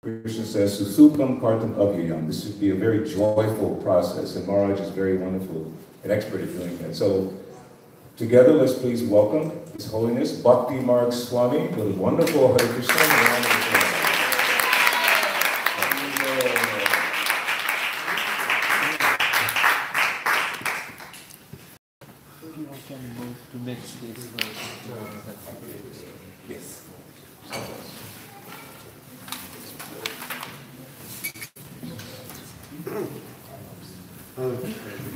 Krishna says, Susupam Kartam Abhyayam. This should be a very joyful process, and Maharaj is very wonderful and expert at doing that. So, together, let's please welcome His Holiness Bhakti Marga Swami with a wonderful Hare Krishna. Yes.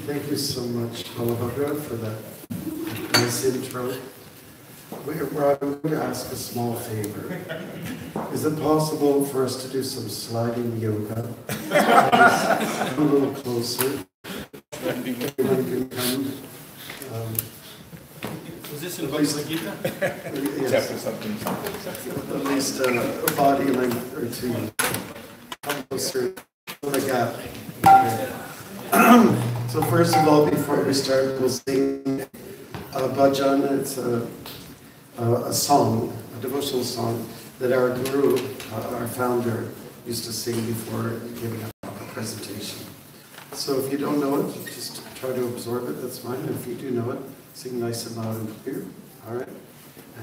Thank you so much, Maharaj, for that nice intro. I'm going to ask a small favor. Is it possible for us to do some sliding yoga? Just a little closer. Everyone can come. Was this in Bhagavad Gita? Yes. At least a body length or two. Come closer. Like that. Okay. So first of all, before we start, we'll sing a bhajan. It's a song, a devotional song that our guru, our founder, used to sing before giving a presentation. So if you don't know it, just try to absorb it, that's fine. If you do know it, sing nice and loud and clear, all right?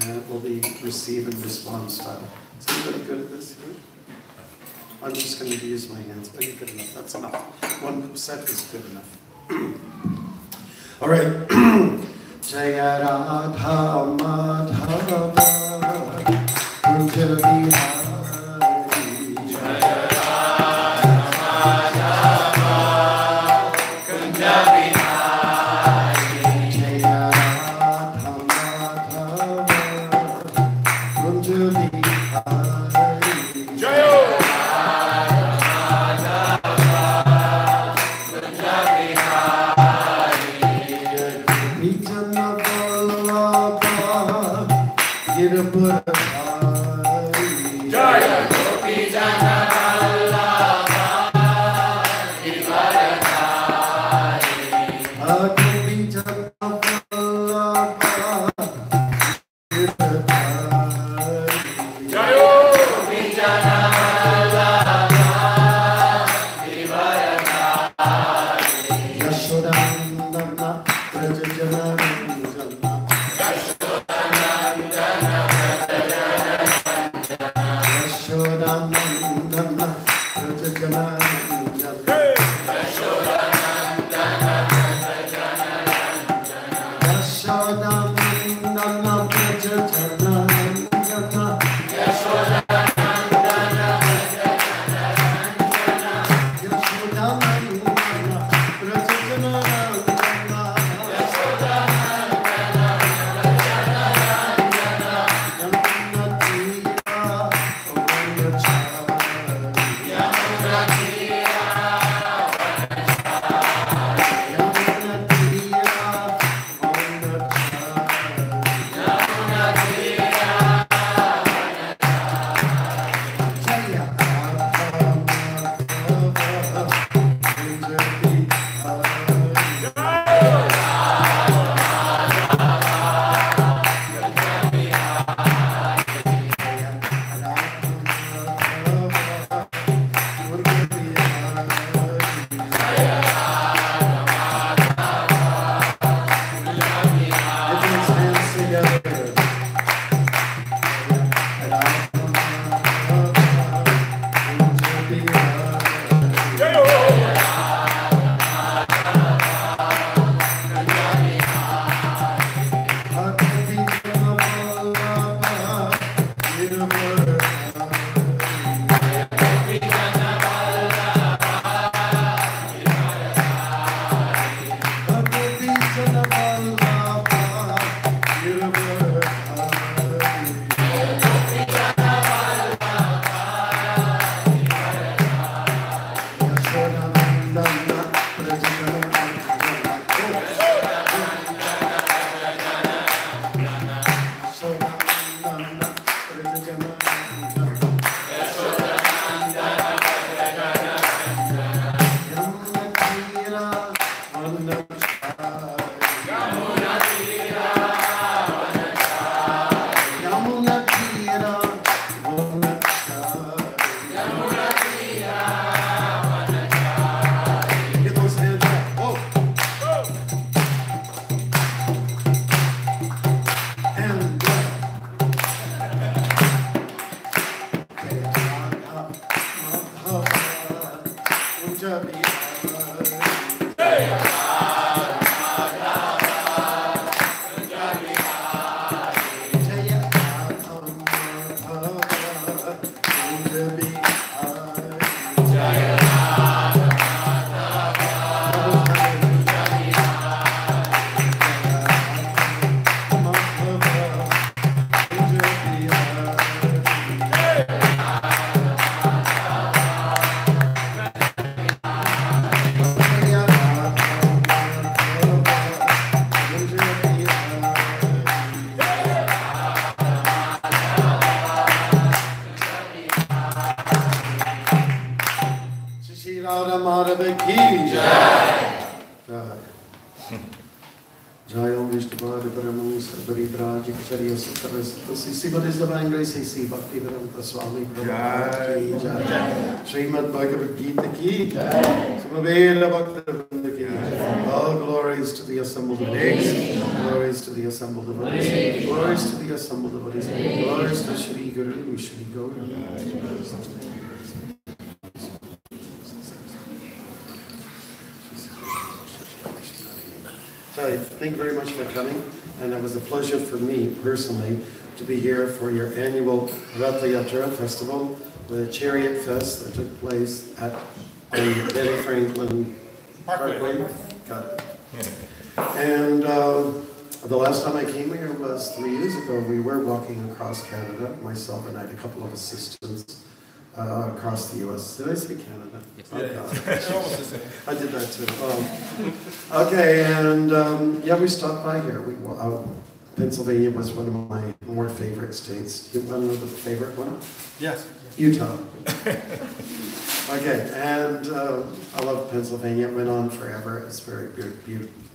And it will be receive and respond style. Is anybody good at this here? I'm just going to use my hands. Are you good enough? That's enough. One set is good enough. All right. Jaya Radha Madhava Kunja Vihari. Jaya Radha Madhava Kunja Vihari. Jaya Radha Madhava Kunja Vihari. Jaya See what is the divine grace? See Bhakti Swami Srimad Bhagavad Gita ki Samavela Bhakta ki. All glories to the assembled devotees. Glories to the assembled devotees. Glories to the assembled devotees. Glories to Shri Guru Shri Gaura. Thank you very much for coming, and it was a pleasure for me personally to be here for your annual Ratha Yatra festival, the Chariot Fest that took place at Benny Franklin Parkway. Got it. And the last time I came here was 3 years ago. We were walking across Canada, myself and I had a couple of assistants across the U.S. Did I say Canada? Yes. I did that too. Okay, and yeah, we stopped by here. Pennsylvania was one of my more favorite states. You want to know the favorite one? Yes. Utah. Okay, and I love Pennsylvania. It went on forever. It's very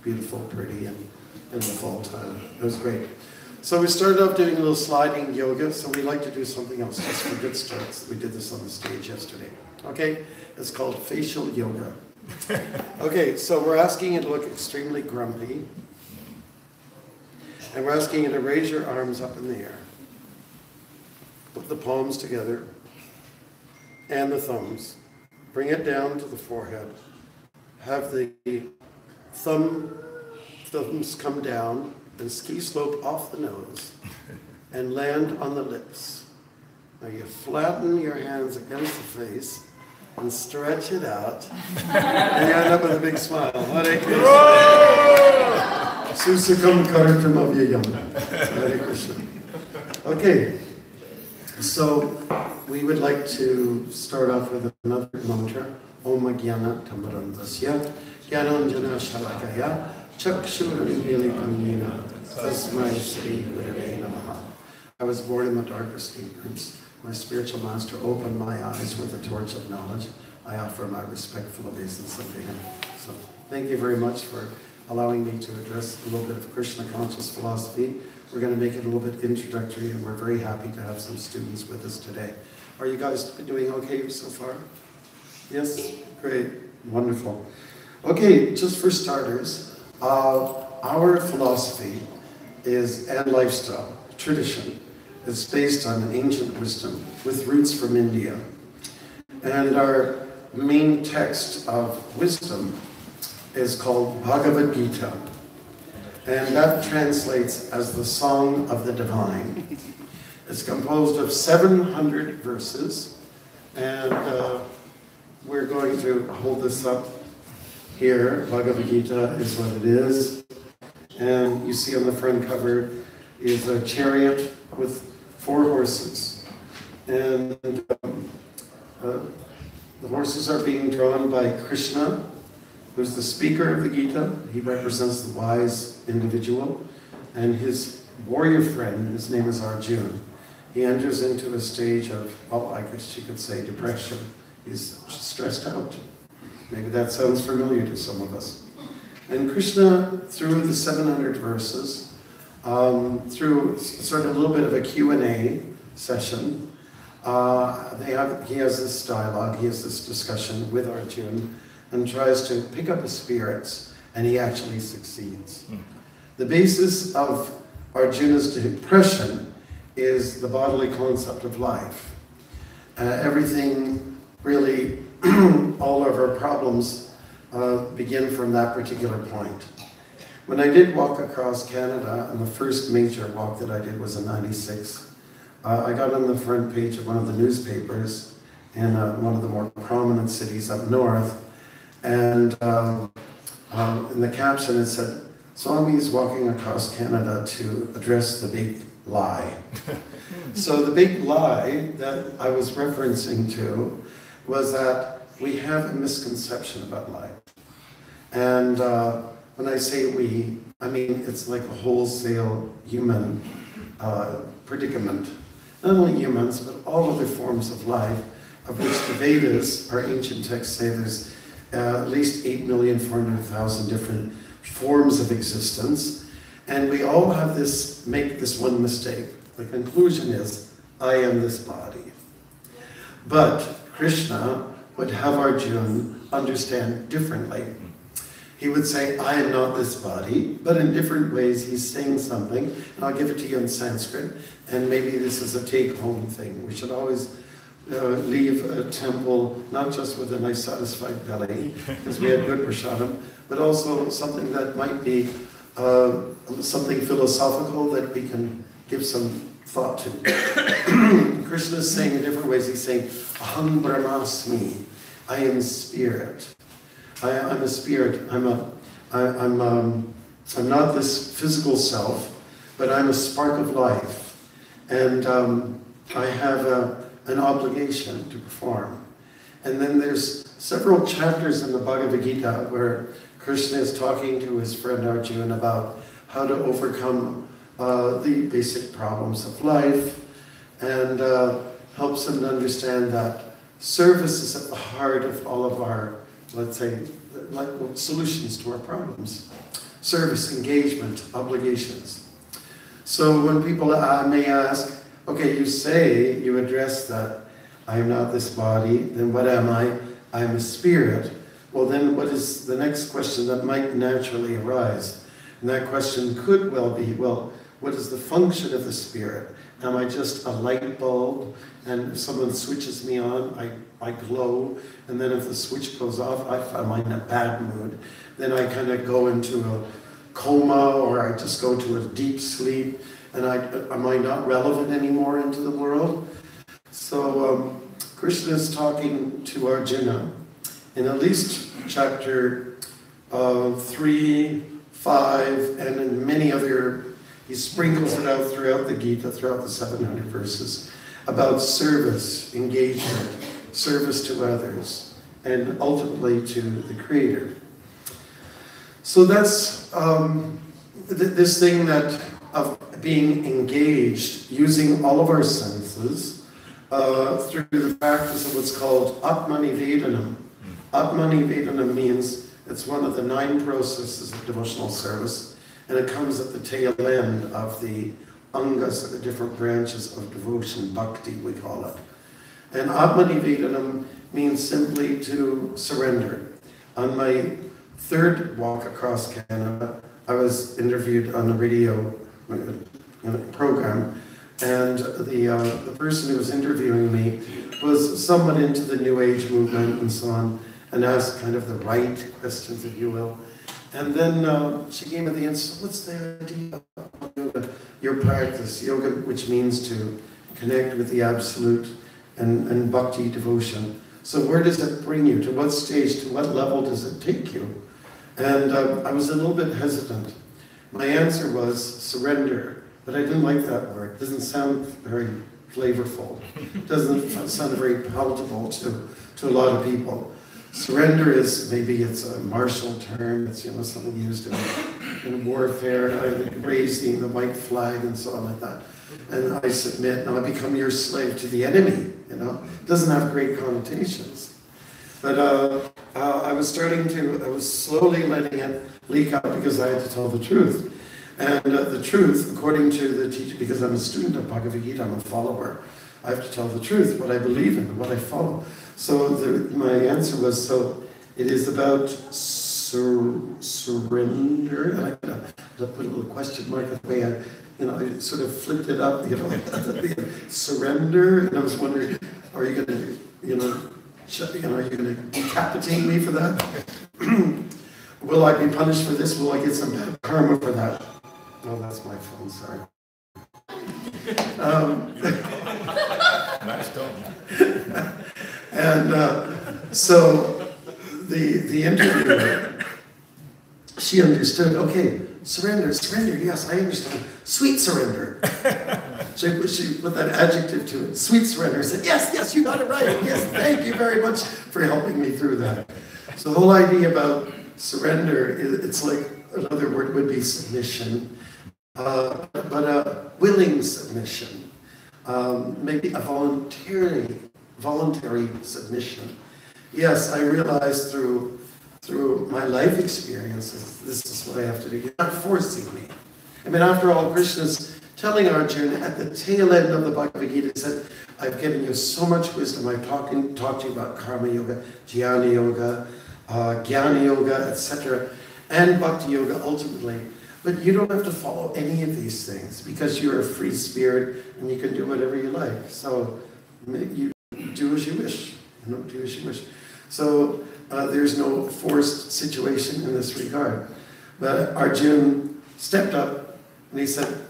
beautiful, pretty, and in the fall time. It was great. So we started off doing a little sliding yoga, so we like to do something else just for good starts. We did this on the stage yesterday. Okay, it's called facial yoga. Okay, so we're asking you to look extremely grumpy. And we're asking you to raise your arms up in the air. Put the palms together and the thumbs. Bring it down to the forehead. Have the thumbs come down and ski slope off the nose and land on the lips. Now you flatten your hands against the face and stretch it out and you end up with a big smile. Hare Krishna. Susukam Karatam Avyayam. Hare Krishna. Okay, so we would like to start off with another mantra. Om Jnana Tamarandasya Jnananjana Shalakaya Chakshuranimilikamina Tasmai Sri Gurave Namaha. I was born in the darkest ignorance. My spiritual master opened my eyes with a torch of knowledge. I offer my respectful obeisance unto him. So thank you very much for allowing me to address a little bit of Krishna conscious philosophy. We're going to make it a little bit introductory, and we're very happy to have some students with us today. Are you guys doing okay so far? Yes? Great. Wonderful. Okay, just for starters, our philosophy and lifestyle, tradition, is based on an ancient wisdom with roots from India. And our main text of wisdom is called Bhagavad Gita. And that translates as the Song of the Divine. It's composed of 700 verses. And we're going to hold this up here. Bhagavad Gita is what it is. And you see on the front cover is a chariot with 4 horses. And the horses are being drawn by Krishna, who's the speaker of the Gita. He represents the wise individual. And his warrior friend, his name is Arjuna. He enters into a stage of, well, I guess you could say depression. He's stressed out. Maybe that sounds familiar to some of us. And Krishna, through the 700 verses, through sort of a little bit of a Q&A session, he has this dialogue, he has this discussion with Arjuna, and tries to pick up his spirits, and he actually succeeds. The basis of Arjuna's depression is the bodily concept of life. Everything really all of our problems begin from that particular point. When I did walk across Canada, and the first major walk that I did was in '96, I got on the front page of one of the newspapers in one of the more prominent cities up north, and in the caption it said, "Swami is walking across Canada to address the big lie." So the big lie that I was referencing to was that we have a misconception about life. And when I say we, I mean it's like a wholesale human predicament. Not only humans, but all other forms of life, of which the Vedas, our ancient texts, say there's at least 8,400,000 different forms of existence. And we all have make this one mistake. The conclusion is, I am this body. But Krishna would have Arjuna understand differently. He would say, I am not this body, but in different ways he's saying something, and I'll give it to you in Sanskrit, and maybe this is a take-home thing. We should always leave a temple, not just with a nice satisfied belly, because we had good prasadam, but also something that might be something philosophical that we can give some thought to. Krishna is saying in different ways, he's saying, Aham Brahmasmi, I am spirit. I'm a spirit. I'm not this physical self, but I'm a spark of life, and I have an obligation to perform. And then there's several chapters in the Bhagavad Gita where Krishna is talking to his friend Arjuna about how to overcome the basic problems of life, and helps him to understand that service is at the heart of all of our, let's say, like solutions to our problems. Service, engagement, obligations. So when people may ask, okay, you say, you address that I am not this body, then what am I? I am a spirit. Well, then what is the next question that might naturally arise? And that question could well be, well, what is the function of the spirit? Am I just a light bulb, and if someone switches me on, I glow, and then if the switch goes off, I'm in a bad mood. Then I kind of go into a coma, or I just go to a deep sleep, and am I not relevant anymore into the world? So Krishna is talking to Arjuna in at least chapter 3, 5, and in many other, he sprinkles it out throughout the Gita, throughout the 700 verses, about service, engagement, service to others, and ultimately to the Creator. So that's this thing that of being engaged, using all of our senses through the practice of what's called Atmanivedanam. Atmanivedanam means it's one of the 9 processes of devotional service, and it comes at the tail end of the angas, the different branches of devotion, bhakti we call it. And Atmanivedanam means simply to surrender. On my 3rd walk across Canada, I was interviewed on a radio program, and the person who was interviewing me was somewhat into the New Age movement and so on, and asked kind of the right questions, if you will. And then she gave me the answer, what's the idea of yoga? Your practice, yoga, which means to connect with the absolute, and bhakti, devotion. So where does it bring you? To what stage, to what level does it take you? And I was a little bit hesitant. My answer was surrender, but I didn't like that word. It doesn't sound very flavorful. It doesn't sound very palatable to a lot of people. Surrender is, maybe it's a martial term, it's something used in warfare, raising the white flag and so on like that. And I submit, and I become your slave to the enemy, It doesn't have great connotations. But I was slowly letting it leak out because I had to tell the truth. And the truth, according to the teacher, because I'm a student of Bhagavad Gita, I'm a follower, I have to tell the truth, what I believe in, what I follow. So my answer was, so it is about surrender. And I put a little question mark at the way I sort of flipped it up, surrender. And I was wondering, are you going to, Are you going to decapitate me for that? Will I be punished for this? Will I get some bad karma for that? Oh, that's my phone, sorry. Nice tone. And so the interviewer, she understood, okay, surrender, yes, I understand. Sweet surrender. She put that adjective to it, sweet surrender. I said, yes, you got it right. Yes, thank you very much for helping me through that. So the whole idea about surrender, it's like another word would be submission, but a willing submission, maybe a voluntary submission. Yes, I realized through my life experiences, this is what I have to do. You're not forcing me. I mean, after all, Krishna's telling Arjuna at the tail end of the Bhagavad Gita, he said, I've given you so much wisdom. I've talked to you about karma yoga, jnana yoga, jnana yoga, etc., and bhakti yoga ultimately. But you don't have to follow any of these things because you're a free spirit and you can do whatever you like. So you do as you wish. Do as you wish. So there's no forced situation in this regard. But Arjuna stepped up and he said,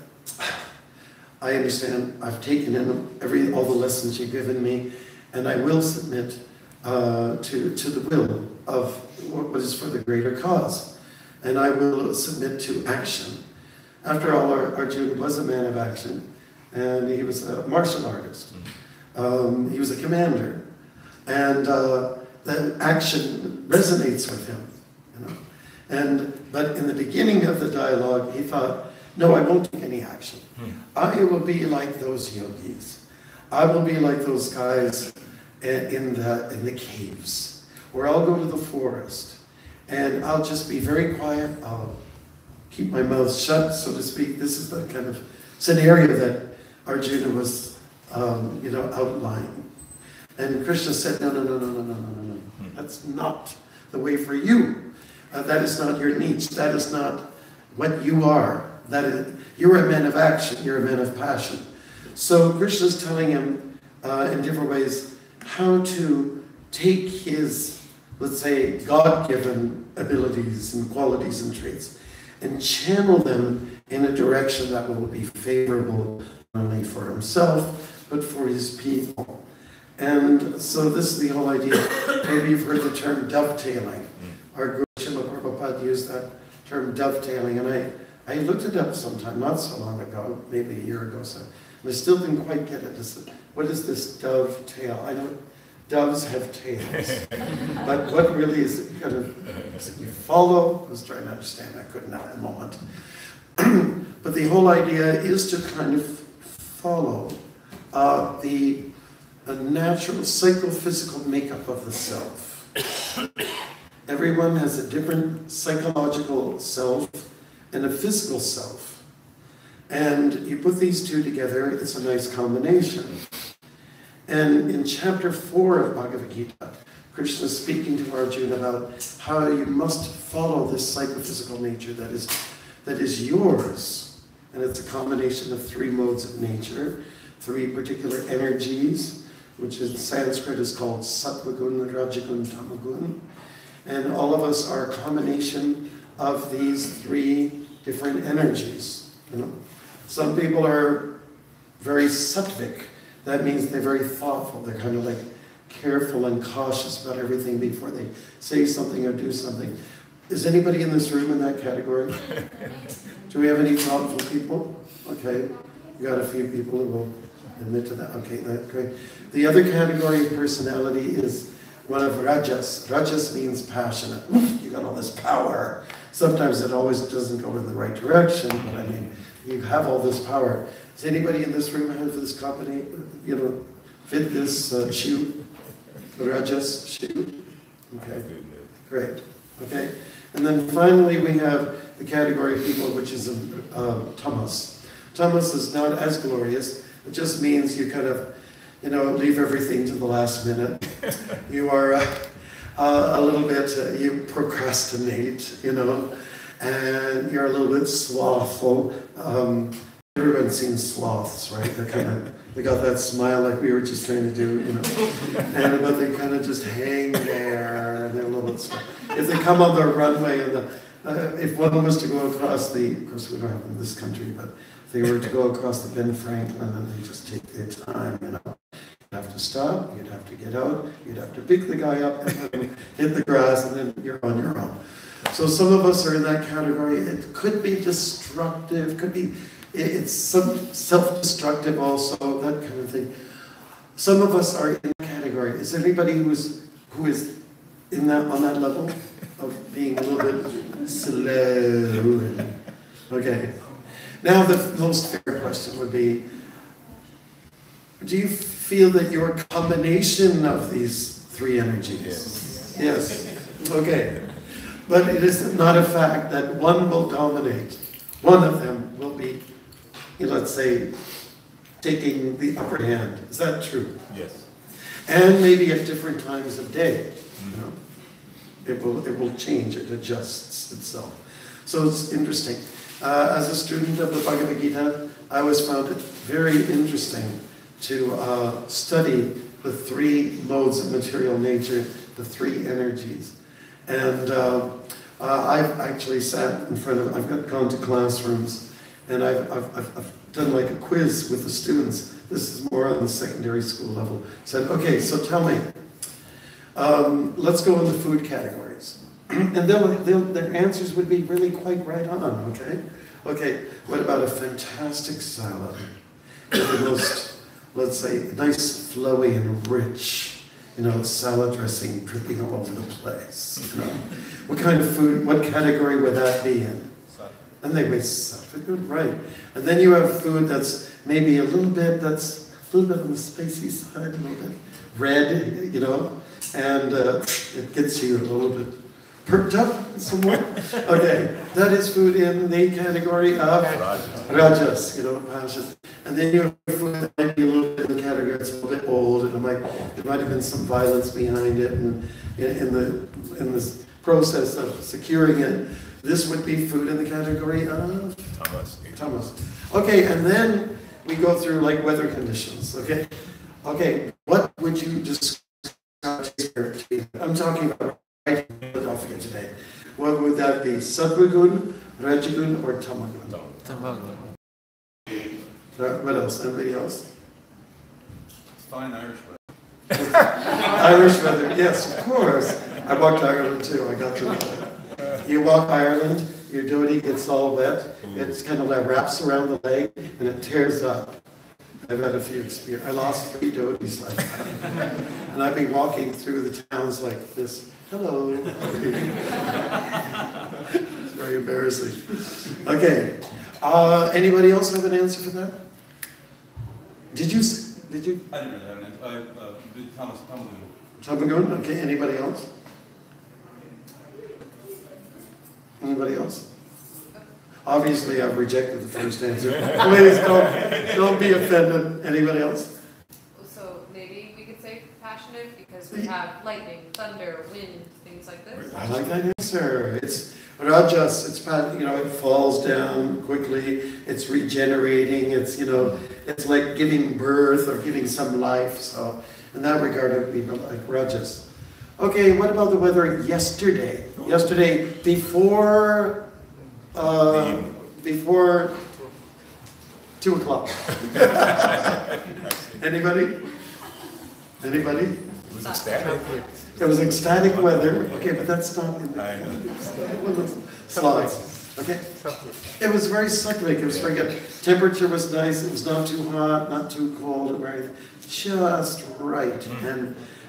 I understand. I've taken in all the lessons you've given me, and I will submit to the will of what is for the greater cause. And I will submit to action. After all, Arjuna was a man of action, and he was a martial artist. He was a commander, and that action resonates with him. But in the beginning of the dialogue, he thought, no, I won't take any action. I will be like those yogis. I will be like those guys in the caves, where I'll go to the forest, and I'll just be very quiet. I'll keep my mouth shut, so to speak. This is the kind of scenario that Arjuna was, outlining. And Krishna said, no. That's not the way for you. That is not your niche. That is not what you are. You're a man of action. You're a man of passion. So Krishna's telling him in different ways how to take his, let's say, God-given abilities and qualities and traits and channel them in a direction that will be favorable not only for himself, but for his people. And so this is the whole idea. Maybe you've heard the term dovetailing. Our Guru Srila Prabhupada used that term dovetailing, and I looked it up sometime, not so long ago, maybe a year ago, so, and I still didn't quite get it. What is this dovetail? I know doves have tails, but what really is it? You follow? I was trying to understand, I couldn't at the moment. But the whole idea is to kind of follow the natural psychophysical makeup of the self. Everyone has a different psychological self and a physical self. And you put these two together, it's a nice combination. And in chapter 4 of Bhagavad Gita, Krishna is speaking to Arjuna about how you must follow this psychophysical nature that is yours. And it's a combination of 3 modes of nature, 3 particular energies, which in Sanskrit is called Sattva Gun, Rajagun, Tamagun. And all of us are a combination of these 3 different energies. Some people are very sattvic. That means they're very thoughtful. They're kind of like careful and cautious about everything before they say something or do something. Is anybody in this room in that category? Do we have any thoughtful people? Okay, we got a few people who will admit to that. Okay, that's great. The other category of personality is one of rajas. Rajas means passionate. You got all this power. Sometimes it always doesn't go in the right direction, but I mean, you have all this power. Does anybody in this room have this company, fit this shoe? The rajas shoe? Okay, great. Okay, and then finally we have the category of people which is tamas. Tamas is not as glorious. It just means you kind of, leave everything to the last minute. You are a little bit, you procrastinate, and you're a little bit slothful. Everyone's seen sloths, right? They're kind of They got that smile like we were just trying to do, you know. But they kind of just hang there, and they're a little bit stuck. If they come on the runway, and if one was to go across of course we don't have it in this country, but if they were to go across the Ben Franklin, and they just take their time, you know. You'd have to stop, you'd have to get out, you'd have to pick the guy up, and then hit the grass, and then you're on your own. So some of us are in that category. It could be destructive, it's some self-destructive also, that kind of thing. Some of us are in that category. Is there anybody who is on that level of being a little bit slow? Okay. Now the most fair question would be, do you feel that you're a combination of these three energies? Yes. Okay. But it is not a fact that one will dominate. One of them will be, let's say, taking the upper hand. Is that true? Yes. And maybe at different times of day. You know? It will change, it adjusts itself. So it's interesting. As a student of the Bhagavad Gita, I always found it very interesting to study the three modes of material nature, the three energies. And I've actually sat in front of, I've gone to classrooms, and I've done like a quiz with the students. This is more on the secondary school level. Said, okay, so tell me, let's go in the food categories. And their answers would be really quite right on, okay? Okay, what about a fantastic salad? With the most, let's say, nice, flowy, and rich, salad dressing dripping all over the place. What kind of food, what category would that be in? And they would say, right. And then you have food that's maybe a little bit on the spicy side, a little bit red, and it gets you a little bit perked up somewhat. Okay, that is food in the category of rajas, passion. And then you have food that might be a little bit in the category that's a little bit old, and there might have been some violence behind it, and in this process of securing it, this would be food in the category of tamas. Okay, and then we go through like weather conditions. Okay, what would you describe? I'm talking about right in Philadelphia today. What would that be? Sattvagun, Rajagun, or Tamagun? Tamagun. What else? Anybody else? It's fine Irish weather. Irish weather, yes, of course. I walked Ireland too, I got to know. You walk Ireland, your dhoti gets all wet, it's kind of like wraps around the leg, and it tears up. I've had a few experiences. I lost 3 dhotis like that. And I've been walking through the towns like this. Hello. It's very embarrassing. Okay. Anybody else have an answer for that? Did you? I didn't really have an answer. Tamagun. Tamagun? Okay, anybody else? Anybody else? Obviously, I've rejected the first answer. Please don't be offended. Anybody else? So maybe we could say passionate because we have lightning, thunder, wind, things like this. I like that answer. It's rajas. It falls down quickly. It's regenerating. It's like giving birth or giving some life. So in that regard, it would be like rajas. Okay, what about the weather yesterday? Yesterday, before 2 o'clock. Anybody? Anybody? It was ecstatic. It was ecstatic weather. Okay, but that's not in the slides. Okay? It was very cyclic. It was very good. Temperature was nice. It was not too hot, not too cold, right? Just right.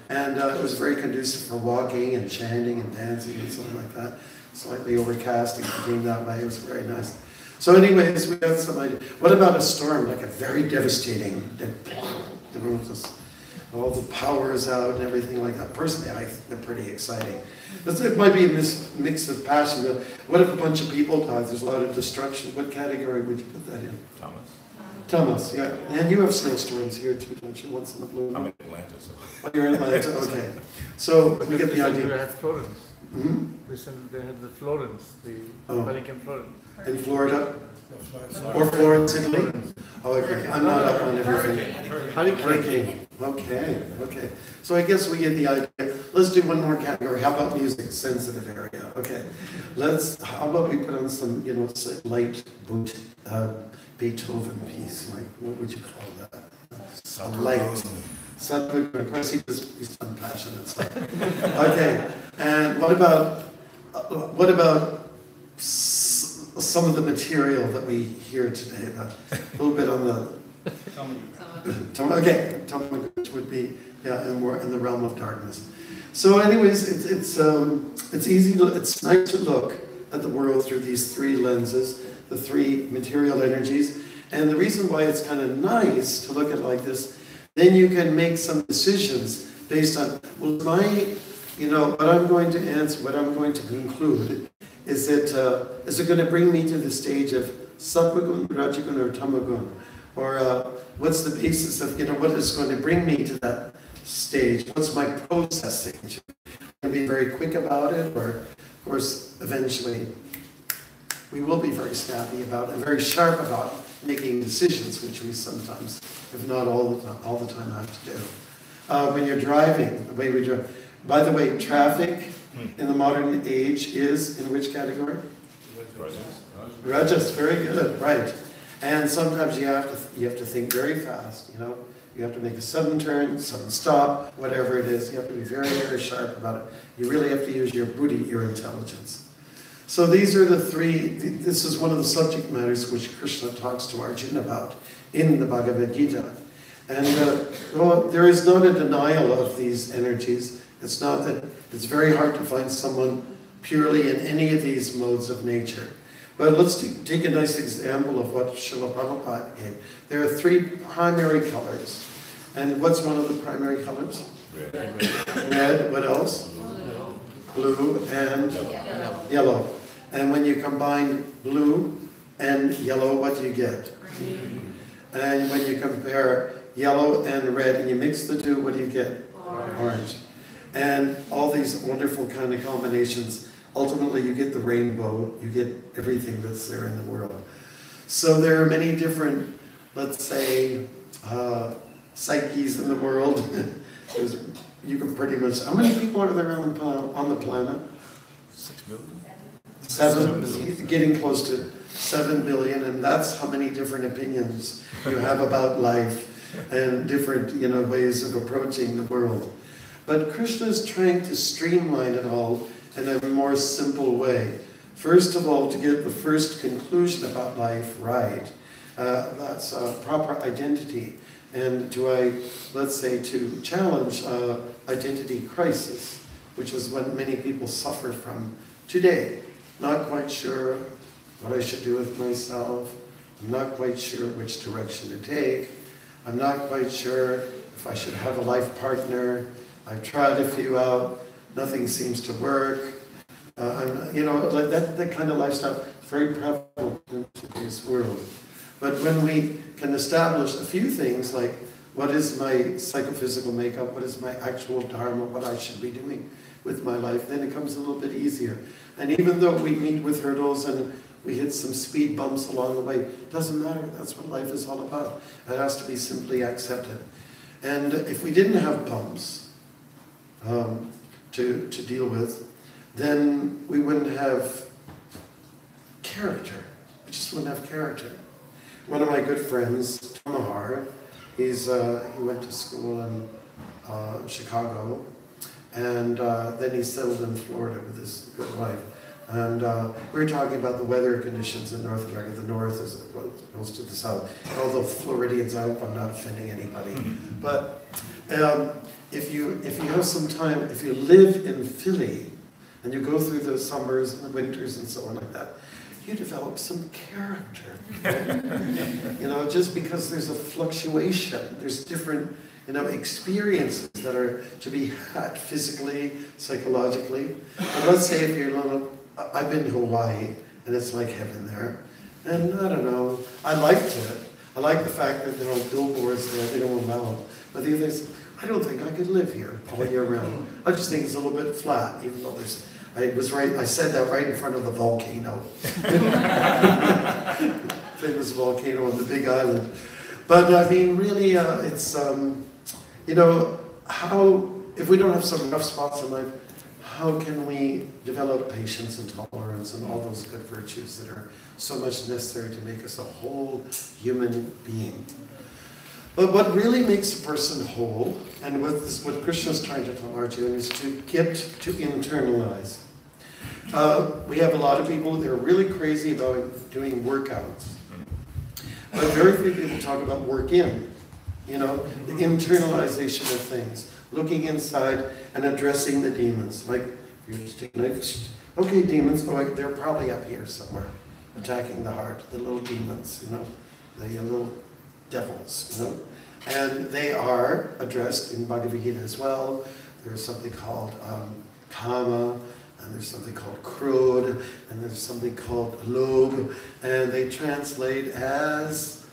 And it was very conducive for walking and chanting and dancing and something like that. Slightly overcast and became that way. It was very nice. So anyways, we have some idea. What about a storm, like a very devastating, all the power is out and everything like that? Personally, I think they're pretty exciting. It might be in this mix of passion. But what if a bunch of people die? There's a lot of destruction. What category would you put that in? Thomas, yeah. And you have snowstorms here too, don't you? Once in a blue moon. I'm in Atlanta, so. Oh, you're in Atlanta, okay. So we get the They idea. had Florence. Hmm? Recently they had the Florence, the Oh. Hurricane Florence. In Florida? Or Florence, Italy? Oh, okay. I'm not up on everything. Hurricane. Okay. So I guess we get the idea. Let's do one more category. How about music? Sensitive area. Okay. How about we put on some, light boot Beethoven piece? Like, what would you call that? Light. Something, of course, he's unpassionate stuff. Okay. And what about some of the material that we hear today? A little bit on the. Okay, which would be and more in the realm of darkness. So, anyways, it's easy to it's nice to look at the world through these three lenses, the three material energies, and the reason why it's kind of nice to look at it like this, then you can make some decisions based on what I'm going to answer, what I'm going to conclude. Is it going to bring me to the stage of sattvagun, rajagun, or tamagun? Or what's the basis of, what is going to bring me to that stage? What's my processing? Should I be very quick about it? Or, of course, eventually, we will be very snappy about and very sharp about making decisions, which we sometimes, if not all the time have to do. When you're driving, the way we drive. By the way, traffic in the modern age is in which category? Rajas, very good, right. And sometimes you have to think very fast, You have to make a sudden turn, sudden stop, whatever it is. You have to be very, very sharp about it. You really have to use your buddhi, your intelligence. So these are the three, this is one of the subject matters which Krishna talks to Arjuna about in the Bhagavad Gita. And there is not a denial of these energies. It's not that, it's very hard to find someone purely in any of these modes of nature. But let's take a nice example of what Srila Prabhupada gave. There are three primary colors. And what's one of the primary colors? Red. What else? Blue and yellow. And when you combine blue and yellow, what do you get? Green. And when you compare yellow and red and you mix the two, what do you get? Orange. And all these wonderful kind of combinations, ultimately you get the rainbow, you get everything that's there in the world. So there are many different, let's say, psyches in the world. You can pretty much, how many people are there on the planet? 6 billion. 7, getting close to 7 billion, and that's how many different opinions you have about life and different, ways of approaching the world. But Krishna is trying to streamline it all in a more simple way. First of all, to get the first conclusion about life right. That's a proper identity. And let's say, to challenge identity crisis, which is what many people suffer from today. Not quite sure what I should do with myself. I'm not quite sure which direction to take. I'm not quite sure if I should have a life partner. I've tried a few out. Nothing seems to work. Like that kind of lifestyle is very prevalent in today's world. But when we can establish a few things like what is my psychophysical makeup, what is my actual dharma, what I should be doing with my life, then it comes a little bit easier. And even though we meet with hurdles and we hit some speed bumps along the way, it doesn't matter. That's what life is all about. It has to be simply accepted. And if we didn't have bumps to deal with, then we wouldn't have character. We just wouldn't have character. One of my good friends, Maharaj, he went to school in Chicago, and then he settled in Florida with his good wife. And we were talking about the weather conditions in North America. The North is opposed to the South. Although Floridians, I'm not offending anybody. But if you have some time, if you live in Philly, and you go through the summers and the winters and so on like that, you develop some character. Just because there's a fluctuation, there's different, experiences that are to be had physically, psychologically. And let's say if you're I've been to Hawaii, and it's like heaven there. And I don't know, I liked it. I like the fact that there are billboards there, they don't allow. But the other is, I don't think I could live here all year round. I just think it's a little bit flat, even though I said that right in front of the volcano. famous volcano on the Big Island. But I mean, really, it's, you know, how, if we don't have some rough spots in life, how can we develop patience and tolerance and all those good virtues that are so much necessary to make us a whole human being? But what really makes a person whole, and what Krishna's trying to tell Arjuna, is to get to internalize. We have a lot of people that are really crazy about doing workouts. But very few people talk about work in, you know, the internalization of things, looking inside and addressing the demons. Like, you're just taking okay, demons, oh, they're probably up here somewhere, attacking the heart, the little demons, you know, the little devils, you know. And they are addressed in Bhagavad Gita as well. There's something called Kama, and there's something called Krod, and there's something called Lobh, and they translate as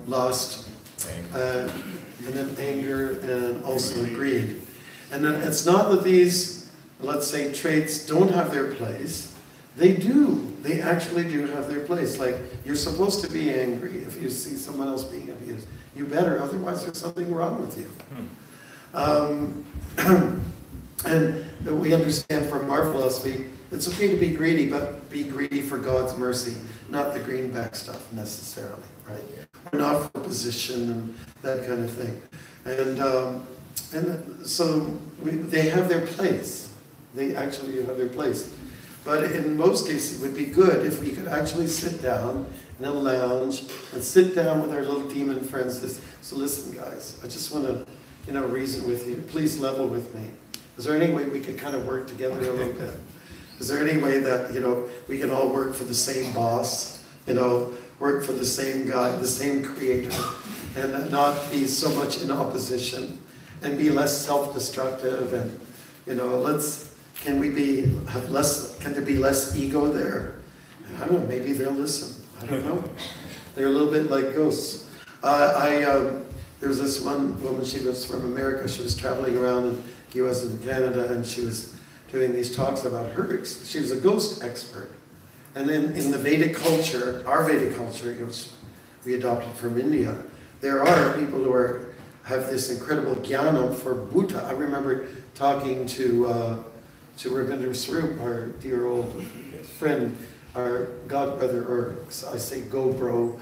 lust, and then anger, and also greed. And then it's not that these, let's say, traits don't have their place. They do. They actually do have their place. Like, you're supposed to be angry if you see someone else being abused. You better, otherwise there's something wrong with you. And we understand from our philosophy, it's okay to be greedy, but be greedy for God's mercy, not the greenback stuff necessarily, right? Or not for position and that kind of thing. And so they have their place. They actually have their place. But in most cases, it would be good if we could actually sit down in a lounge and sit down with our little demon friends. So listen, guys, I just want to, you know, reason with you. Please level with me. Is there any way we could kind of work together a little bit? Is there any way that, you know, we can all work for the same boss, you know, work for the same God, the same creator, and not be so much in opposition, and be less self-destructive, and, you know, can there be less ego there? I don't know, maybe they'll listen. I don't know. They're a little bit like ghosts. There was this one woman, she was from America, she was traveling around in the US and Canada, and she was doing these talks about she was a ghost expert. And then in the Vedic culture, our Vedic culture, we adopted from India, there are people who have this incredible jnana for Bhuta. I remember talking to Ravinder Swarup, our dear old friend, our godbrother, or I say go-bro,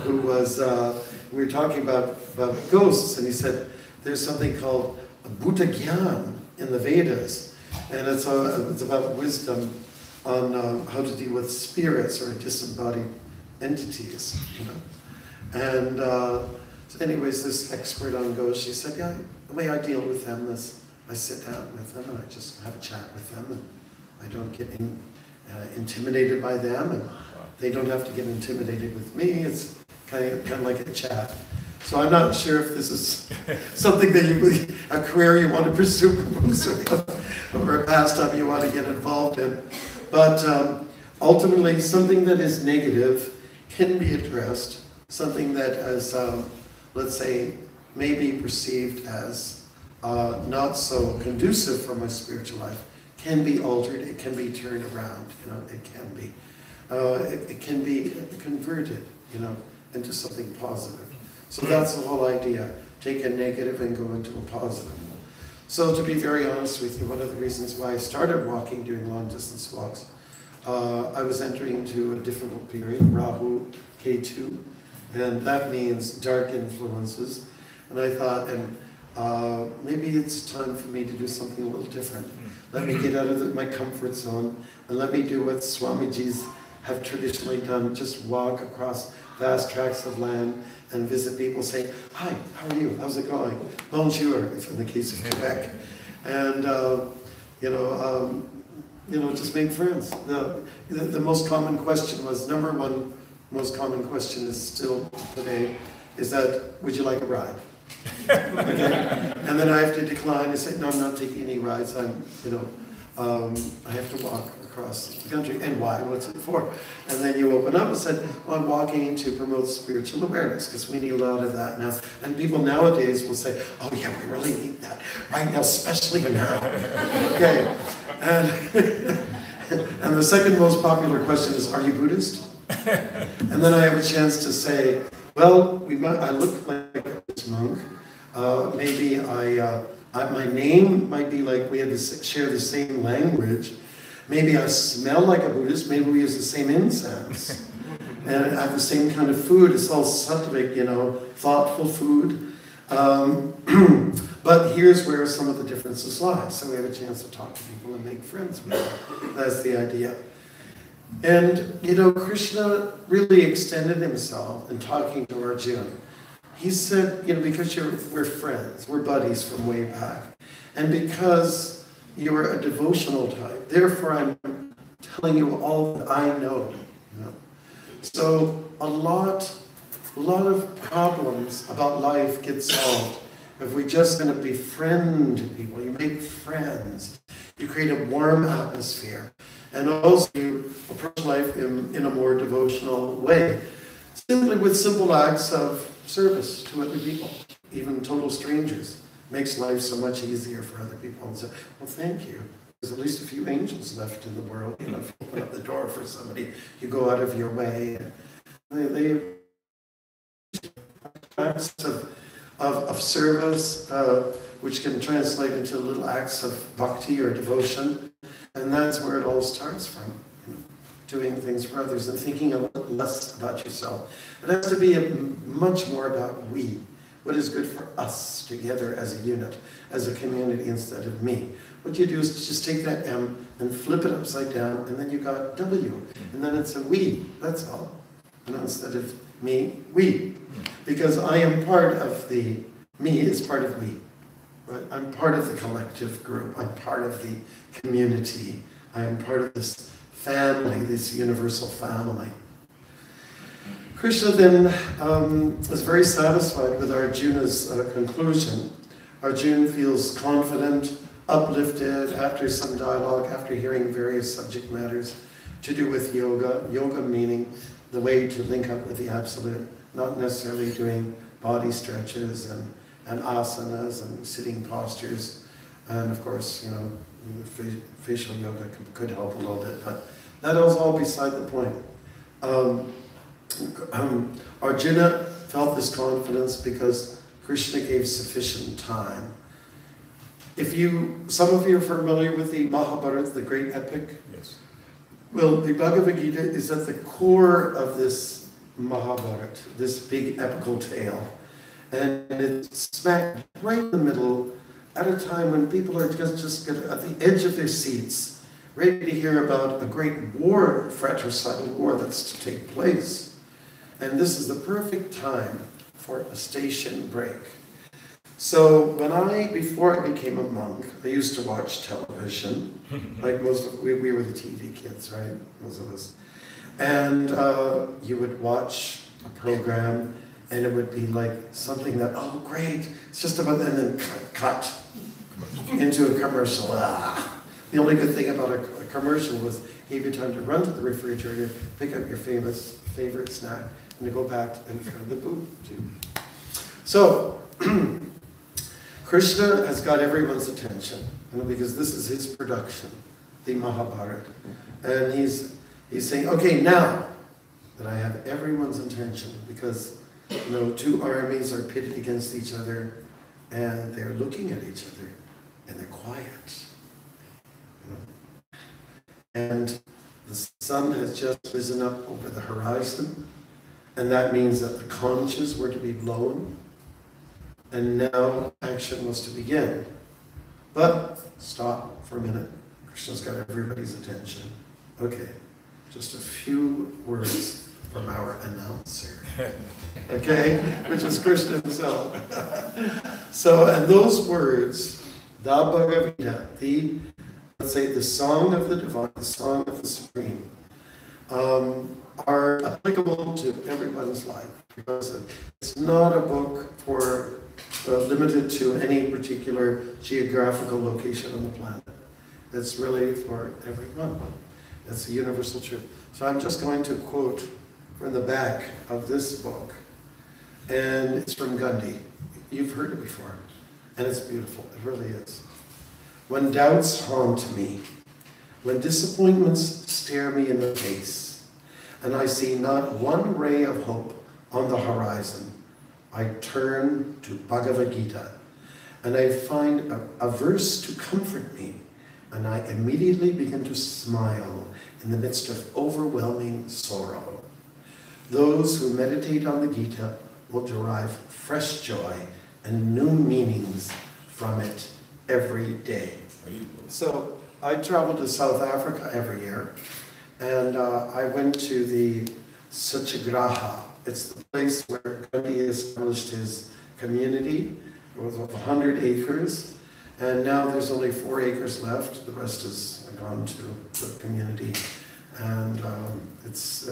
who was, we were talking about ghosts, and he said, there's something called Bhuta Gyan in the Vedas, and it's about wisdom on how to deal with spirits or disembodied entities, you know. And so anyways, this expert on ghosts, she said, yeah, the way I deal with them is I sit down with them and I just have a chat with them, and I don't get intimidated by them, and they don't have to get intimidated with me. It's kind of like a chat. So I'm not sure if this is something that a career you want to pursue or a pastime you want to get involved in. But ultimately, something that is negative can be addressed. Something that is, let's say, may be perceived as not so conducive for my spiritual life can be altered. It can be turned around. You know, it can be. It can be converted, you know, into something positive. So that's the whole idea. Take a negative and go into a positive. So to be very honest with you, one of the reasons why I started walking, doing long distance walks, I was entering into a difficult period, Rahu, K2, and that means dark influences. And I thought, maybe it's time for me to do something a little different. Let me get out of my comfort zone, and let me do what Swamijis have traditionally done, just walk across vast tracts of land and visit people, say, hi, how are you? How's it going? Bonjour, if in the case of Quebec. And, just make friends. The most common question was, number one most common question is still today, is that, would you like a ride? Okay? And then I have to decline and say, no, I'm not taking any rides. I have to walk across the country. And why? What's it for? And then you open up and said, well, I'm walking to promote spiritual awareness, because we need a lot of that now. And people nowadays will say, oh yeah, we really need that right now, especially now. Okay. And the second most popular question is, are you Buddhist? And then I have a chance to say, well, I look like this monk. Maybe my name might be like we share the same language. Maybe I smell like a Buddhist. Maybe we use the same incense. And I have the same kind of food. It's all sattvic, thoughtful food. But here's where some of the differences lie. So we have a chance to talk to people and make friends with them. That's the idea. And, Krishna really extended himself in talking to Arjuna. He said, because we're friends, we're buddies from way back. And because you're a devotional type, therefore I'm telling you all that I know. So a lot of problems about life get solved if we just kind of befriend people. You make friends. You create a warm atmosphere. And also you approach life in a more devotional way. Simply with simple acts of service to other people, even total strangers. Makes life so much easier for other people. And so, well, thank you. There's at least a few angels left in the world. If you open up the door for somebody, you go out of your way. They acts of service, which can translate into little acts of bhakti or devotion. And that's where it all starts from. Doing things for others and thinking a little less about yourself. It has to be much more about we. What is good for us together as a unit, as a community, instead of me. What you do is just take that M and flip it upside down, and then you got W. And then it's a we, that's all. Instead of me, we. Because I am part of the, me is part of we. Right? I'm part of the collective group. I'm part of the community. I am part of this family, this universal family. Krishna then is very satisfied with Arjuna's conclusion. Arjuna feels confident, uplifted after some dialogue, after hearing various subject matters to do with yoga. Yoga meaning the way to link up with the Absolute, not necessarily doing body stretches and asanas and sitting postures. And of course, facial yoga could help a little bit, but that is all beside the point. Arjuna felt this confidence because Krishna gave sufficient time. Some of you are familiar with the Mahabharata, the great epic? Yes. Well, the Bhagavad Gita is at the core of this Mahabharata, this big epical tale. And it's smack right in the middle at a time when people are just at the edge of their seats, ready to hear about a great war, fratricidal war that's to take place. And this is the perfect time for a station break. So before I became a monk, I used to watch television, like we were the TV kids, right? Most of us. And you would watch a program, and it would be like something that, oh great, it's just about, and then cut into a commercial. The only good thing about a commercial was gave you time to run to the refrigerator, pick up your favorite snack, and to go back and fill the boob tube. So, Krishna has got everyone's attention, because this is his production, the Mahabharata. And he's saying, okay, now that I have everyone's attention, because two armies are pitted against each other, and they're looking at each other, and they're quiet. And the sun has just risen up over the horizon, and that means that the conches were to be blown, and now action was to begin. But stop for a minute. Krishna's got everybody's attention. Okay, just a few words from our announcer. Okay, which is Krishna himself. And those words, the Bhagavad Gita, let's say the song of the divine, the song of the supreme, are applicable to everyone's life, because it's not a book limited to any particular geographical location on the planet. It's really for everyone. It's a universal truth. So I'm just going to quote from the back of this book, and it's from Gandhi. You've heard it before, and it's beautiful. It really is. When doubts haunt me, when disappointments stare me in the face, and I see not one ray of hope on the horizon, I turn to Bhagavad Gita, and I find a verse to comfort me, and I immediately begin to smile in the midst of overwhelming sorrow. Those who meditate on the Gita will derive fresh joy and new meanings from it every day. So I travel to South Africa every year, and I went to the Satyagraha. It's the place where Gandhi established his community. It was 100 acres, and now there's only 4 acres left. The rest has gone to the community, and it's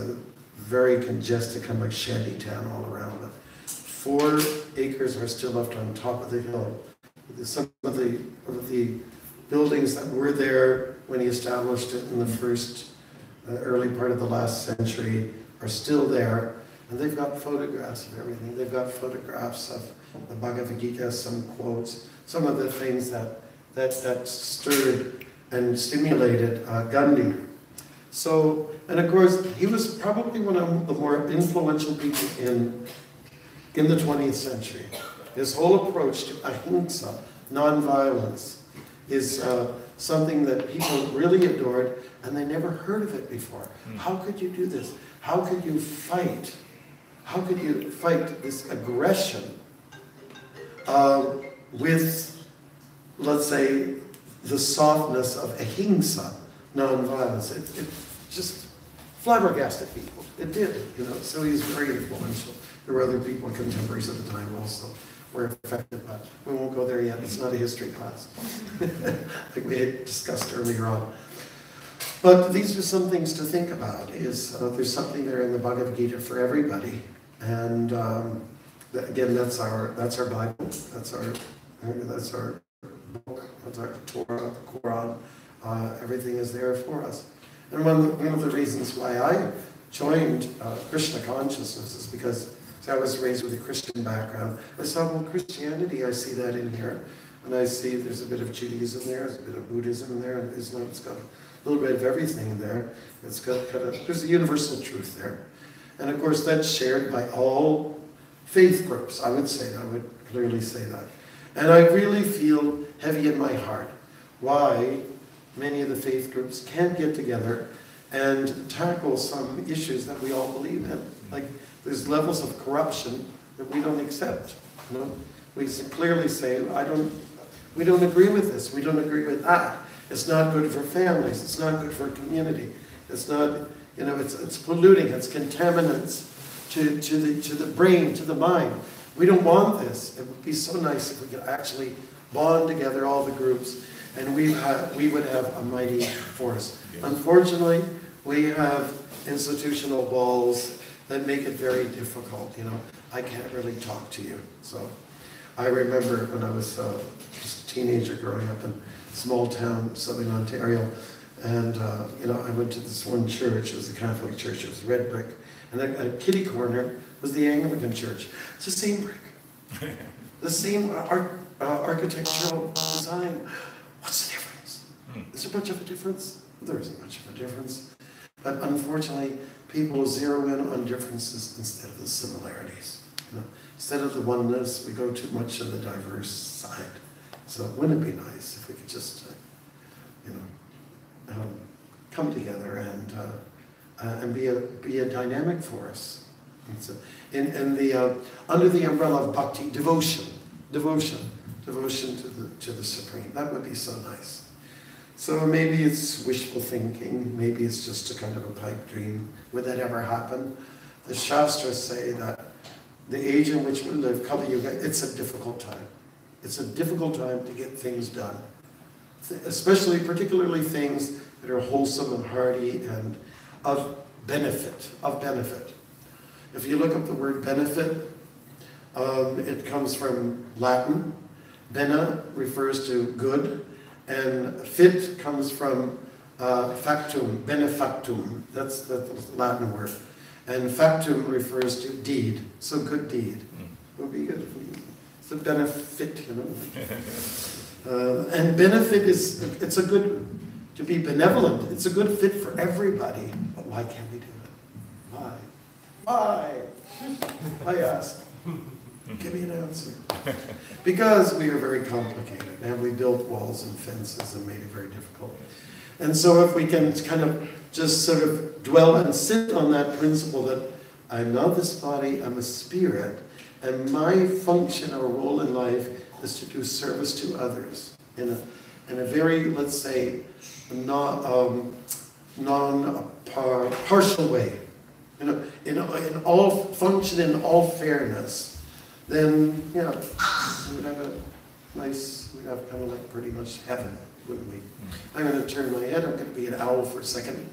very congested, kind of like shanty town all around it. 4 acres are still left on top of the hill. Some of the buildings that were there when he established it in the first early part of the last century are still there, and they've got photographs of everything. They've got photographs of the Bhagavad Gita, some quotes, some of the things that stirred and stimulated Gandhi. So, and of course, he was probably one of the more influential people in the 20th century. His whole approach to ahimsa, non-violence, is something that people really adored, and they never heard of it before. How could you do this? How could you fight? How could you fight this aggression with, let's say, the softness of ahimsa, non-violence? It just flabbergasted people. It did, so he's very influential. There were other people, contemporaries at the time also, were affected, but we won't go there yet. It's not a history class, like we had discussed earlier on. But these are some things to think about. There's something there in the Bhagavad Gita for everybody, and again, that's our Bible, that's our book, that's our Torah, the Quran. Everything is there for us. And one of the reasons why I joined Krishna consciousness is because I was raised with a Christian background. I saw, well, Christianity, I see that in here. And I see there's a bit of Judaism there, there's a bit of Buddhism in there, and Islam, it's got a little bit of everything in there. It's got there's a universal truth there. And of course, that's shared by all faith groups, I would clearly say that. And I really feel heavy in my heart why many of the faith groups can't get together and tackle some issues that we all believe in. Like, there's levels of corruption that we don't accept. We clearly say, we don't agree with this, we don't agree with that. It's not good for families, it's not good for community. It's not, it's polluting, it's contaminants to the brain, to the mind. We don't want this. It would be so nice if we could actually bond together, all the groups, and we would have a mighty force. Unfortunately, we have institutional walls that make it very difficult. I can't really talk to you. So I remember when I was just a teenager growing up in a small town, southern Ontario, and I went to this one church. It was a Catholic church. It was red brick, and a kitty corner was the Anglican church. It's the same brick, the same architectural design. What's the difference? Is there much of a difference? There isn't much of a difference. But unfortunately, people zero in on differences instead of the similarities. Instead of the oneness, we go too much on the diverse side. So wouldn't it be nice if we could just, come together and be a dynamic force? And so, under the umbrella of Bhakti, devotion to the Supreme. That would be so nice. So maybe it's wishful thinking, maybe it's just a kind of a pipe dream. Would that ever happen? The Shastras say that the age in which we live, Kali Yuga, it's a difficult time. It's a difficult time to get things done. Particularly things that are wholesome and hearty and of benefit. If you look up the word benefit, it comes from Latin. Bene refers to good, and fit comes from factum, benefactum. That's the Latin word. And factum refers to deed, so good deed. It would be good if we, it's a benefit, And benefit it's a good to be benevolent. It's a good fit for everybody. But why can't we do it? Why? Why? I ask. Give me an answer. Because we are very complicated, and we built walls and fences and made it very difficult. And so if we can kind of just sort of dwell and sit on that principle that I'm not this body, I'm a spirit, and my function or role in life is to do service to others in a very, let's say, non-partial way. In all function, in all fairness, then, you know, we'd have we'd have kind of like pretty much heaven, wouldn't we? I'm going to turn my head, I'm going to be an owl for a second.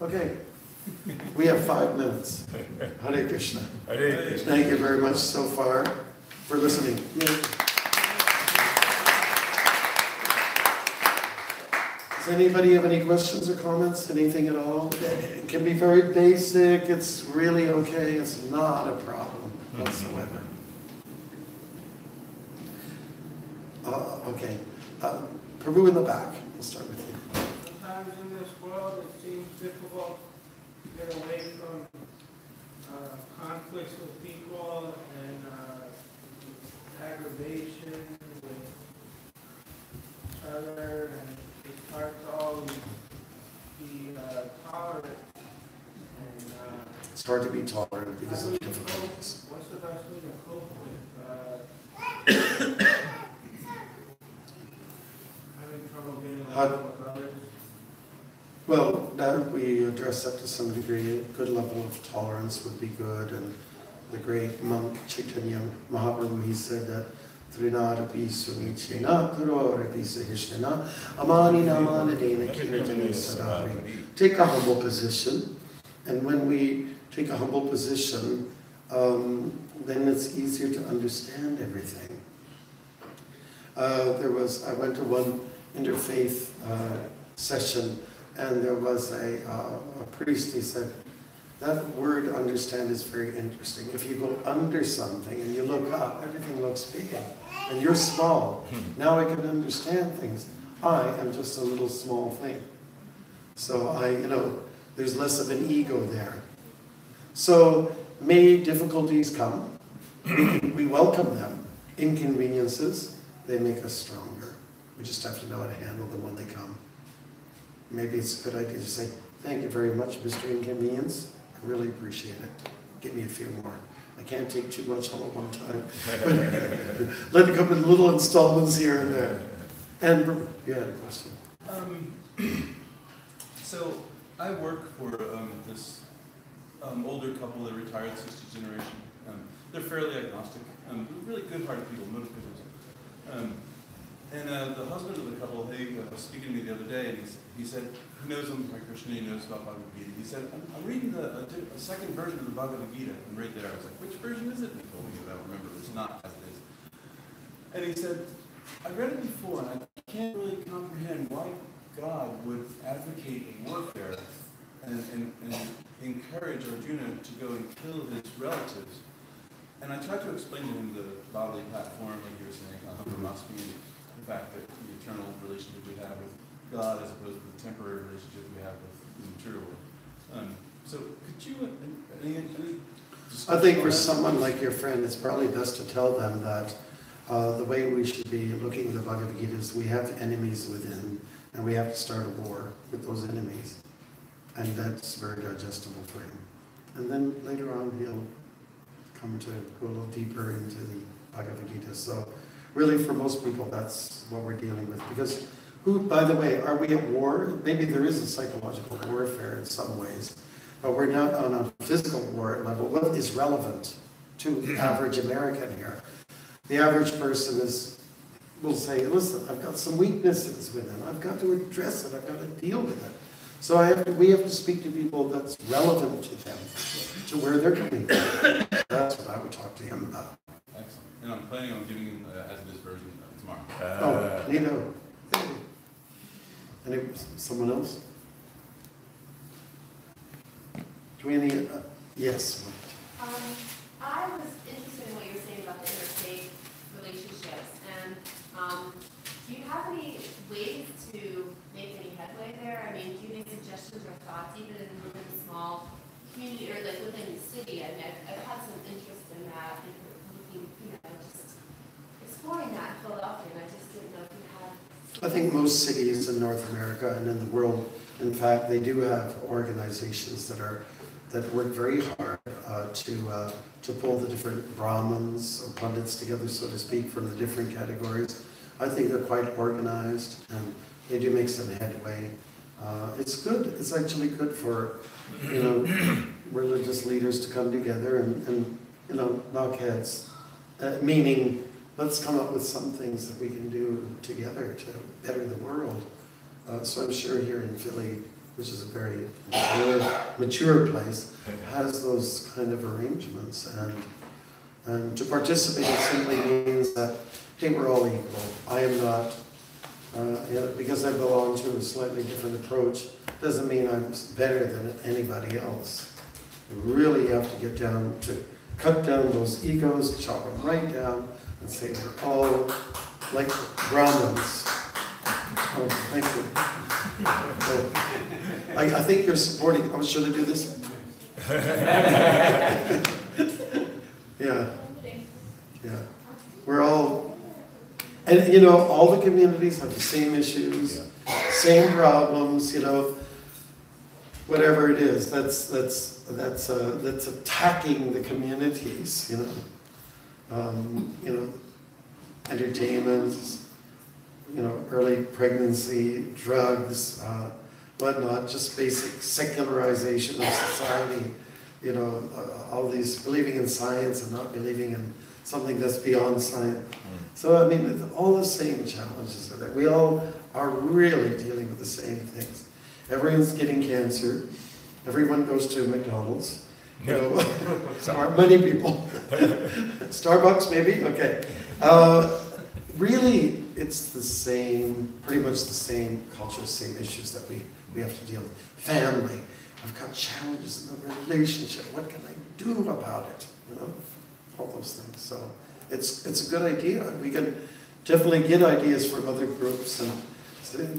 Okay, we have 5 minutes. Hare Krishna. Hare Krishna. Thank you very much so far for listening. Does anybody have any questions or comments? Anything at all? It can be very basic. It's really okay. It's not a problem whatsoever. Okay. Prabhu in the back. We'll start with you. Sometimes in this world it seems difficult to get away from conflicts with people and aggravation with each other, and it's hard to always be tolerant. And It's hard to be tolerant because of difficulties. what's the best way to cope with having trouble getting along with others? Well, that we address that to some degree. A good level of tolerance would be good. And the great monk Chaitanya Mahaprabhu, he said that Trinadapi Sunichena Kurorapi Sahishnana Amani Namanadena Kirtani Sadari. Take a humble position. And when we take a humble position, then it's easier to understand everything. I went to one interfaith session, and there was a priest. He said, that word understand is very interesting. If you go under something and you look up, everything looks big, and you're small. Now I can understand things. I am just a little small thing. So there's less of an ego there. So may difficulties come. We welcome them. Inconveniences, they make us stronger. We just have to know how to handle them when they come. Maybe it's a good idea to say, thank you very much, Mr. Inconvenience. I really appreciate it. Give me a few more. I can't take too much all at one time. Let it come in little installments here and there. And you had a question. So I work for this older couple that retired, 60th generation. They're fairly agnostic, really good-hearted people, motivators. And the husband of the couple, he was speaking to me the other day, and he said he knows him by Krishna, he knows about Bhagavad Gita. He said, I'm reading a second version of the Bhagavad Gita, and right there I was like, which version is it? And he told me, I don't remember, it's not as it is. And he said, I read it before, and I can't really comprehend why God would advocate warfare and encourage Arjuna to go and kill his relatives. And I tried to explain to him the bodily platform, like you were saying, the fact that the eternal relationship we have with God as opposed to the temporary relationship we have with the material world. So could you, any I think for someone like your friend, it's probably best to tell them that the way we should be looking at the Bhagavad Gita is we have enemies within, and we have to start a war with those enemies. And that's very digestible for him. And then later on, he'll come to go a little deeper into the Bhagavad Gita. So really, for most people, that's what we're dealing with. Because by the way, are we at war? Maybe there is a psychological warfare in some ways, but we're not on a physical war level. What is relevant to the average American here? The average person will say, listen, I've got some weaknesses within. I've got to address it. I've got to deal with it. So we have to speak to people that's relevant to them, to where they're coming from. That's what I would talk to him about. Excellent. And I'm planning on giving him as this version tomorrow. Nino. Someone else? Do we any? Yes. I was interested in what you were saying about the interfaith relationships, and Do you have any ways to make any headway there? I mean, do you have any suggestions or thoughts, even within a small community or like within the city? I mean, I've had some interest in that, and looking, just exploring that in Philadelphia, and I just didn't know if you had. I think most cities in North America and in the world, in fact, they do have organizations that work very hard to pull the different Brahmins or pundits together, so to speak, from the different categories. I think they're quite organized, and they do make some headway. It's good. It's actually good for, religious leaders to come together and knock heads. Meaning, let's come up with some things that we can do together to better the world. So I'm sure here in Philly, which is a very mature place, has those kind of arrangements. And to participate simply means that, hey, we're all equal. I am not, because I belong to a slightly different approach, doesn't mean I'm better than anybody else. You really have to get down to cut down those egos, chop them right down, and say we're all like Brahmins. Oh, thank you. I think you're supporting. Oh, should I do this? Yeah. Yeah. We're all, and all the communities have the same issues, same problems, whatever it is. That's attacking the communities, entertainment, early pregnancy, drugs, whatnot, just basic secularization of society, all these believing in science and not believing in something that's beyond science. So, I mean, all the same challenges are there. We all are really dealing with the same things. Everyone's getting cancer. Everyone goes to McDonald's. Many people. Starbucks, maybe? Okay. Really, it's the same, pretty much the same culture, same issues that we have to deal with. Family. I've got challenges in the relationship. What can I do about it? All those things. So it's a good idea. We can definitely get ideas from other groups, and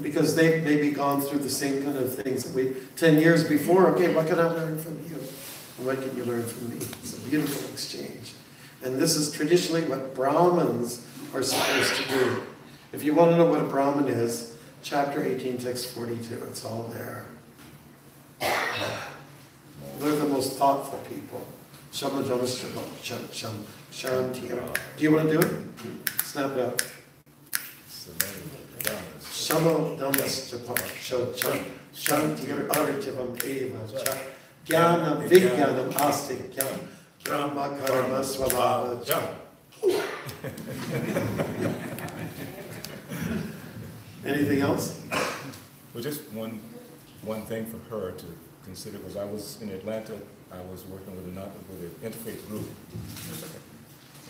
because they've maybe gone through the same kind of things that we 10 years before. Okay, what can I learn from you? And what can you learn from me? It's a beautiful exchange. And this is traditionally what Brahmins are supposed to do. If you want to know what a Brahmin is, chapter 18, text 42, it's all there. They're the most thoughtful people. Shama Jamastava, Shanti. Do you want to do it? Snap it up. Shama Jamastava, Shanti Artivam Eva, Jnana Vijnanam Astikyam, Brahma Karma Svabhava. Anything else? Well, just one thing for her to consider was I was in Atlanta. I was working with an interfaith group,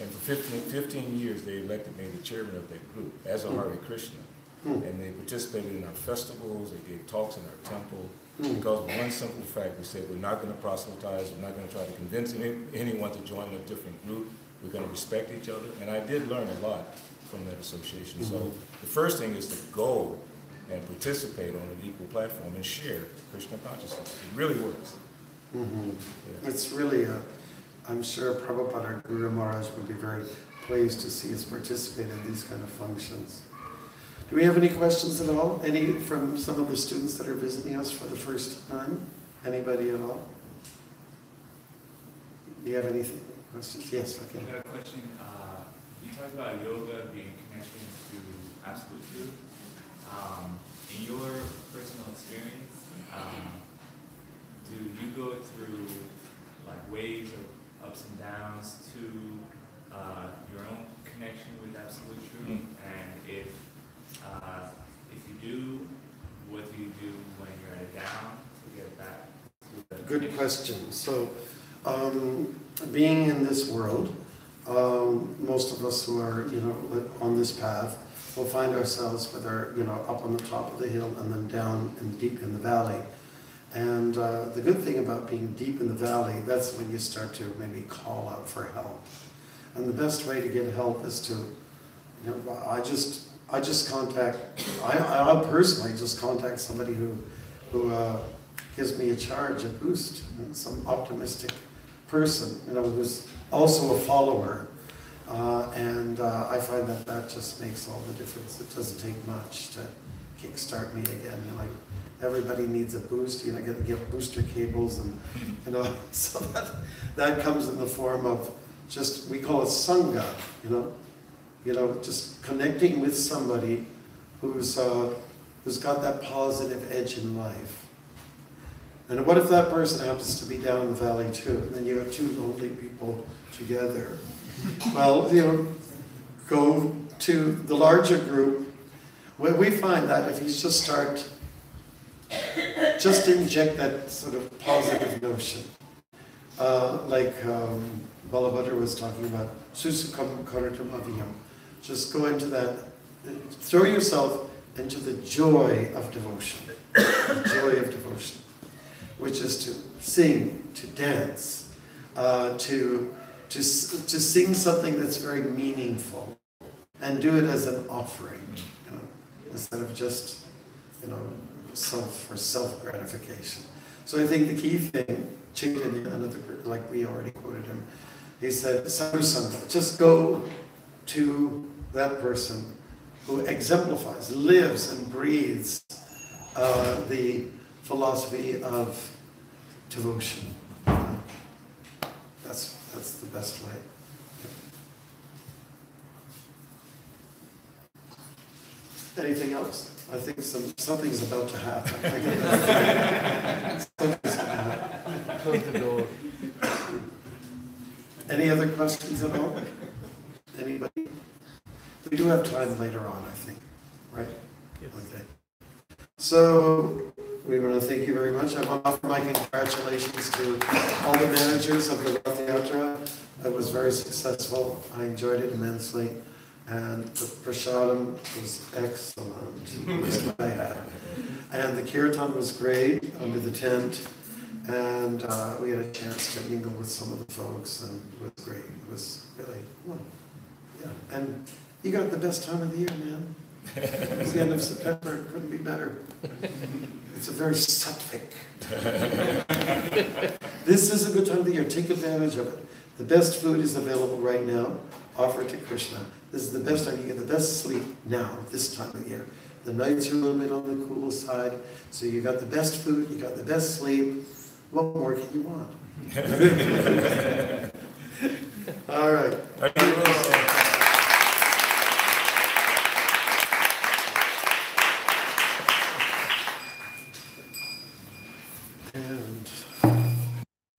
and for 15 years they elected me the chairman of that group as a Hare Krishna, and they participated in our festivals. They gave talks in our temple because of one simple fact: we said we're not going to proselytize. We're not going to try to convince anyone to join a different group. We're going to respect each other, and I did learn a lot from that association. So the first thing is to go and participate on an equal platform and share Krishna consciousness. It really works. Yeah. It's really, I'm sure Prabhupada, our Guru Maharaj, would be very pleased to see us participate in these kind of functions. Do we have any questions at all? Any from some of the students that are visiting us for the first time? Anybody at all? Do you have anything? Questions? Yes, okay. I got a question. You talked about yoga being connection to absolute truth. In your personal experience, do you go through like waves of ups and downs to your own connection with absolute truth? And if you do, what do you do when you're at a down to get back to the Good question. So, being in this world, most of us who are, on this path, will find ourselves whether, up on the top of the hill and then down and deep in the valley. And the good thing about being deep in the valley, that's when you start to maybe call out for help. And the best way to get help is to, I just contact, I'll personally just contact somebody who gives me a charge, a boost, some optimistic person, who's also a follower. And I find that just makes all the difference. It doesn't take much to kickstart me again. Everybody needs a boost. You gotta get booster cables, and so that comes in the form of just, we call it sangha. Just connecting with somebody who's got that positive edge in life. And what if that person happens to be down in the valley too? And then you have two lonely people together. Well, go to the larger group. We find that if you just inject that sort of positive notion, like Balabhadra was talking about, susukam karatam aviyam. Just go into that, throw yourself into the joy of devotion. The joy of devotion, which is to sing, to dance, to sing something that's very meaningful, and do it as an offering, instead of just, self-gratification. So I think the key thing, Chaitanya, another, like we already quoted him, he said, Sadhu Sangha, just go to that person who exemplifies, lives and breathes the philosophy of devotion. That's the best way. Anything else? I think something's about to happen. Something's going to happen. Close the door. Any other questions at all? Anybody? We do have time later on, I think, right? Yes. Okay. So we want to thank you very much. I want to offer my congratulations to all the managers of the Rath Yatra. It was very successful. I enjoyed it immensely. And the prasadam was excellent, I had. And the kirtan was great under the tent. And we had a chance to mingle with some of the folks, and it was great. It was really, yeah. And you got the best time of the year, man. It's the end of September. It couldn't be better. It's a very sattvic. This is a good time of the year. Take advantage of it. The best food is available right now. Offer it to Krishna. This is the best time. You get the best sleep now, this time of the year. The nights are a little bit on the cool side. So you got the best food, you got the best sleep. What more can you want? All right. And